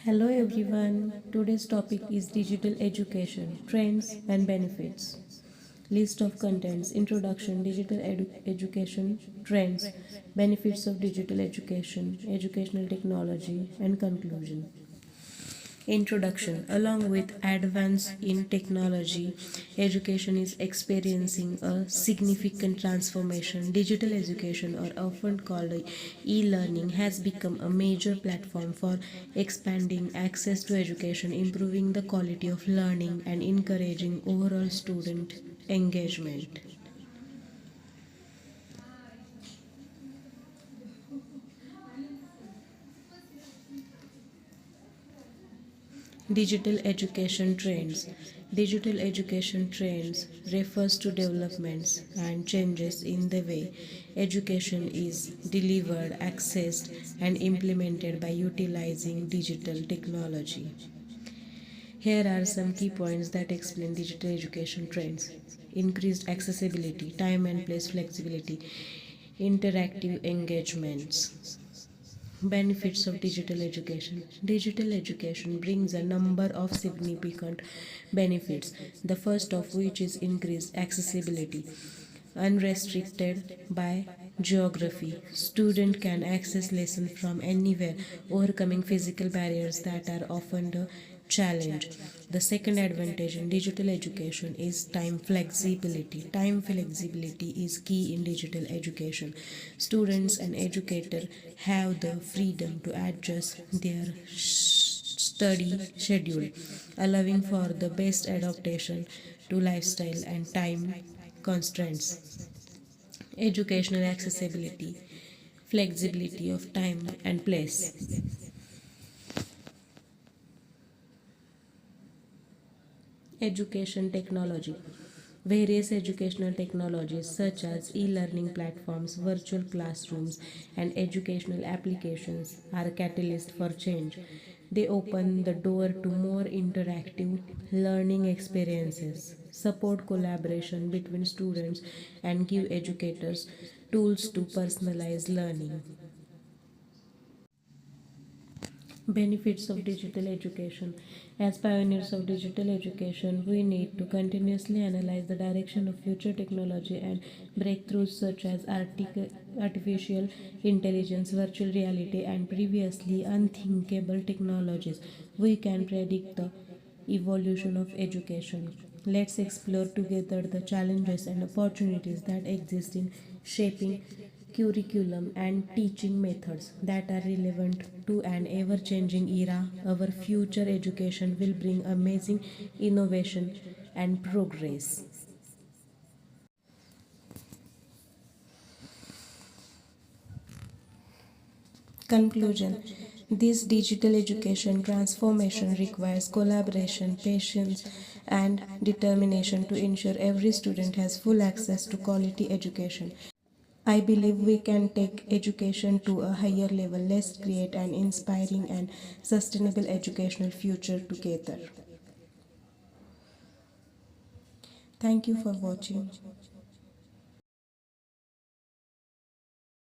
Hello everyone. Today's topic is digital education, trends and benefits. List of contents: Introduction, digital education, trends, benefits of digital education, educational technology, and conclusion. Introduction. Along with advance in technology, education is experiencing a significant transformation. Digital education, or often called e-learning, has become a major platform for expanding access to education, improving the quality of learning, and encouraging overall student engagement. Digital education trends. Digital education trends refers to developments and changes in the way education is delivered, accessed, and implemented by utilizing digital technology. Here are some key points that explain digital education trends. Increased accessibility, time and place flexibility, interactive engagements. Benefits of digital education. Digital education brings a number of significant benefits, the first of which is increased accessibility. Unrestricted by geography, student can access lessons from anywhere, overcoming physical barriers that are often a challenge. The second advantage in digital education is time flexibility. Time flexibility is key in digital education. Students and educators have the freedom to adjust their study schedule, allowing for the best adaptation to lifestyle and time constraints. Educational accessibility, flexibility of time and place. Education technology. Various educational technologies such as e-learning platforms, virtual classrooms, and educational applications are a catalyst for change. They open the door to more interactive learning experiences, support collaboration between students, and give educators tools to personalize learning. Benefits of digital education. As pioneers of digital education, we need to continuously analyze the direction of future technology and breakthroughs such as artificial intelligence, virtual reality, and previously unthinkable technologies. We can predict the evolution of education. Let's explore together the challenges and opportunities that exist in shaping curriculum and teaching methods that are relevant to an ever changing era. Our future education will bring amazing innovation and progress. Conclusion. This digital education transformation requires collaboration, patience, and determination to ensure every student has full access to quality education. I believe we can take education to a higher level. Let's create an inspiring and sustainable educational future together. Thank you for watching.